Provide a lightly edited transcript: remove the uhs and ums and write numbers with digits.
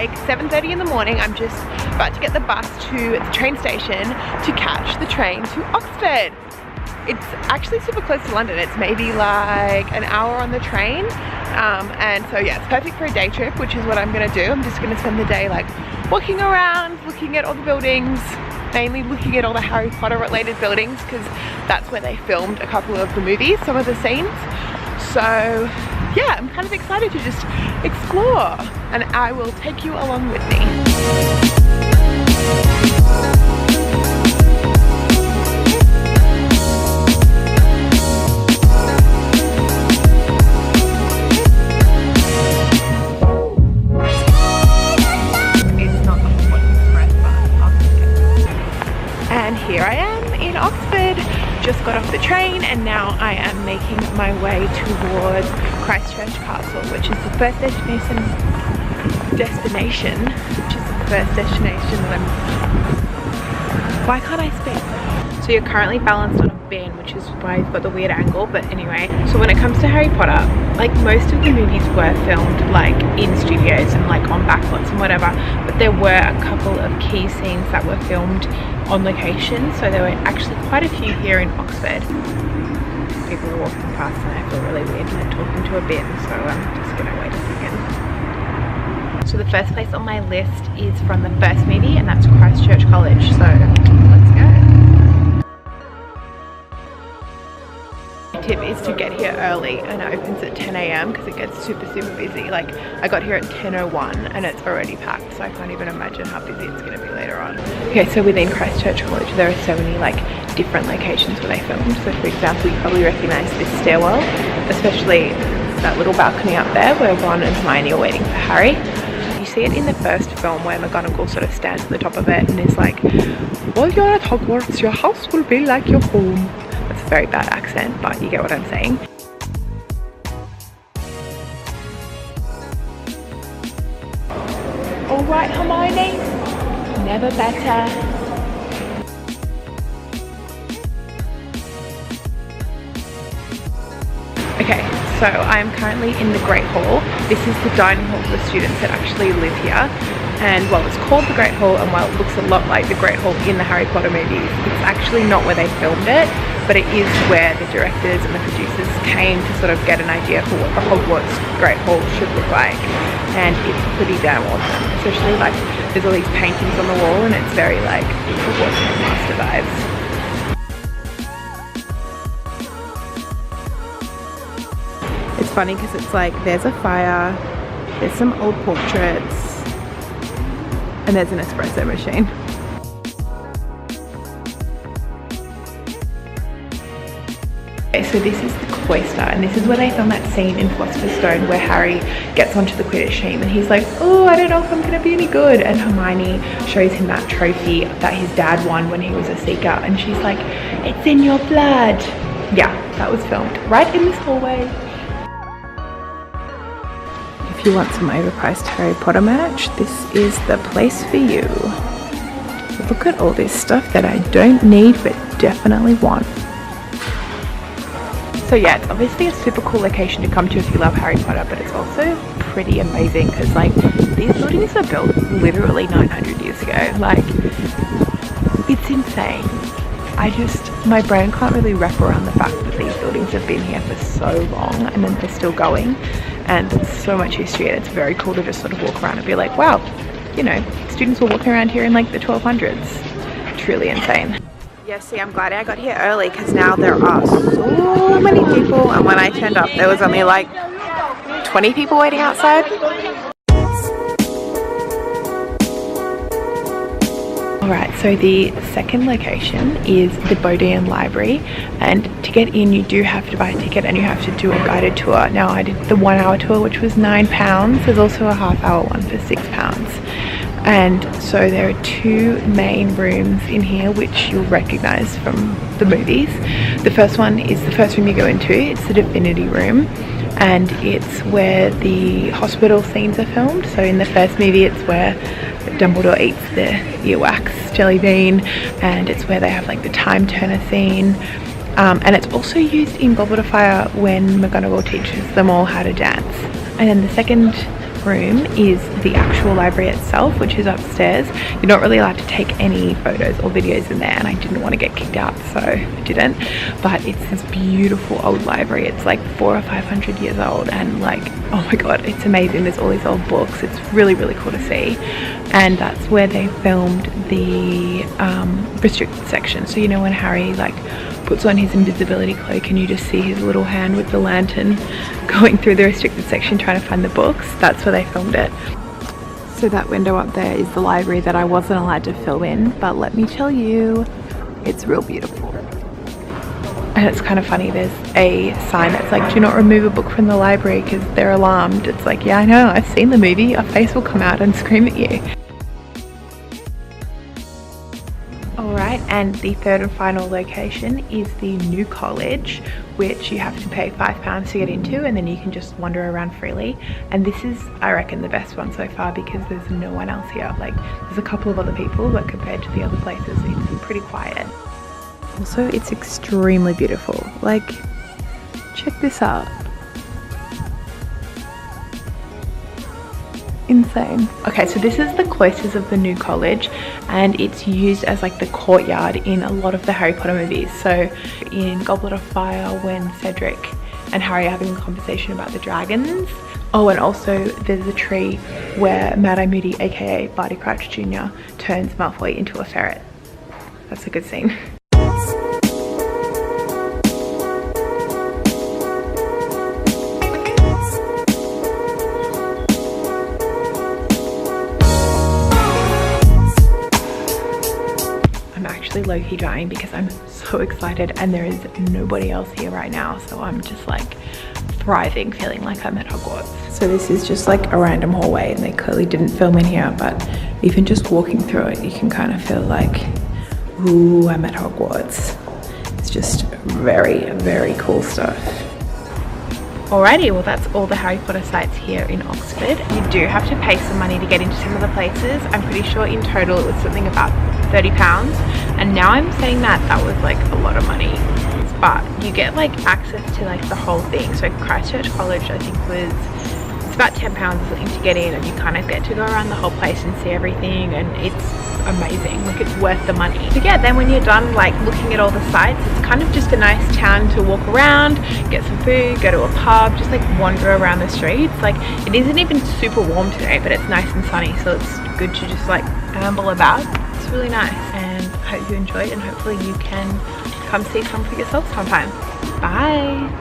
like 7:30 in the morning. I'm just about to get the bus to the train station to catch the train to Oxford. It's actually super close to London. It's maybe like an hour on the train. And so yeah, it's perfect for a day trip, which is what I'm gonna do. I'm just gonna spend the day like walking around, looking at all the buildings, mainly looking at all the Harry Potter related buildings because that's where they filmed a couple of the movies, some of the scenes. So yeah, I'm kind of excited to just explore, and I will take you along with me. Here I am in Oxford, just got off the train and now I am making my way towards Christchurch Castle, which is the first destination that I'm... Why can't I speak? So you're currently balanced on a bin, which is why you've got the weird angle, but anyway. So when it comes to Harry Potter, like most of the movies were filmed like in studios and like on backlots and whatever, but there were a couple of key scenes that were filmed on location, so there were actually quite a few here in Oxford. People are walking past and I feel really weird and they're talking to a bin, so I'm just gonna wait a second. So the first place on my list is from the first movie, and that's Christchurch College, so let's go. Tip is to get here early, and it opens at 10 AM because it gets super busy. Like I got here at 10:01 and it's already packed, so I can't even imagine how busy it's going to be later on. Okay, so within Christchurch College there are so many like different locations where they filmed. So for example, you probably recognise this stairwell, especially that little balcony up there where Ron and Hermione are waiting for Harry. You see it in the first film where McGonagall sort of stands at the top of it and is like, "While you're at Hogwarts, your house will be like your home." That's a very bad accent, but you get what I'm saying. All right, Hermione, never better. Okay, so I am currently in the Great Hall. This is the dining hall for the students that actually live here. And while it's called the Great Hall, and while it looks a lot like the Great Hall in the Harry Potter movies, it's actually not where they filmed it, but it is where the directors and the producers came to sort of get an idea for what the Hogwarts Great Hall should look like. And it's pretty damn awesome, especially like there's all these paintings on the wall and it's very like Hogwarts Headmaster vibes. It's funny because it's like there's a fire, there's some old portraits, and there's an espresso machine. Okay, so this is the cloister, and this is where they filmed that scene in Philosopher's Stone where Harry gets onto the Quidditch team and he's like, "Oh, I don't know if I'm gonna be any good," and Hermione shows him that trophy that his dad won when he was a Seeker, and she's like, "It's in your blood." Yeah, that was filmed right in this hallway. If you want some overpriced Harry Potter merch, this is the place for you. Look at all this stuff that I don't need but definitely want. So yeah, it's obviously a super cool location to come to if you love Harry Potter, but it's also pretty amazing because like these buildings were built literally 900 years ago. Like, it's insane. My brain can't really wrap around the fact that these buildings have been here for so long and then they're still going, and there's so much history, and it's very cool to just sort of walk around and be like, wow, you know, students were walking around here in like the 1200s. Truly insane. Yeah, see, I'm glad I got here early because now there are so many people, and when I turned up there was only like 20 people waiting outside. Alright, so the second location is the Bodleian Library, and to get in you do have to buy a ticket and you have to do a guided tour. Now I did the 1 hour tour, which was £9. There's also a half-hour one for £6. And so there are two main rooms in here which you'll recognise from the movies. The first one is the first room you go into. It's the Divinity Room, and it's where the hospital scenes are filmed. So in the first movie it's where Dumbledore eats the earwax jelly bean, and it's where they have like the time turner scene, and it's also used in Goblet of Fire when McGonagall teaches them all how to dance. And then the second room is the actual library itself, which is upstairs. You're not really allowed to take any photos or videos in there, and I didn't want to get kicked out, so I didn't. But it's this beautiful old library. It's like 400 or 500 years old, and like, oh my god, it's amazing. There's all these old books. It's really, really cool to see. And that's where they filmed the restricted section. So you know when Harry like puts on his invisibility cloak and you just see his little hand with the lantern going through the restricted section trying to find the books, that's where they filmed it. So that window up there is the library that I wasn't allowed to film in, but let me tell you, it's real beautiful. And it's kind of funny, there's a sign that's like, do not remove a book from the library because they're alarmed. It's like, yeah, I know, I've seen the movie, a face will come out and scream at you. Alright, and the third and final location is the new college, which you have to pay £5 to get into, and then you can just wander around freely. And this is, I reckon, the best one so far because there's no one else here. Like, there's a couple of other people, but compared to the other places, it's pretty quiet. Also, it's extremely beautiful. Like, check this out. Insane. Okay, so this is the closest of the new college, and it's used as like the courtyard in a lot of the Harry Potter movies. So in Goblet of Fire, when Cedric and Harry are having a conversation about the dragons. Oh, and also there's a tree where Mad-Eye Moody, aka Barty Crouch Jr., turns Malfoy into a ferret. That's a good scene. Low-key dying because I'm so excited and there is nobody else here right now, so I'm just like thriving, feeling like I'm at Hogwarts. So this is just like a random hallway, and they clearly didn't film in here, but even just walking through it you can kind of feel like, ooh, I'm at Hogwarts. It's just very, very cool stuff. Alrighty, well that's all the Harry Potter sites here in Oxford. You do have to pay some money to get into some of the places. I'm pretty sure in total it was something about £30, and now I'm saying that was like a lot of money, but you get like access to like the whole thing. So Christchurch College, I think it's about £10 or something to get in, and you kind of get to go around the whole place and see everything, and it's amazing. Like, it's worth the money. But yeah, then when you're done like looking at all the sites, it's kind of just a nice town to walk around, get some food, go to a pub, just like wander around the streets. Like, it isn't even super warm today, but it's nice and sunny, so it's good to just like amble about. It's really nice, and I hope you enjoyed, and hopefully you can come see some for yourself sometime. Bye.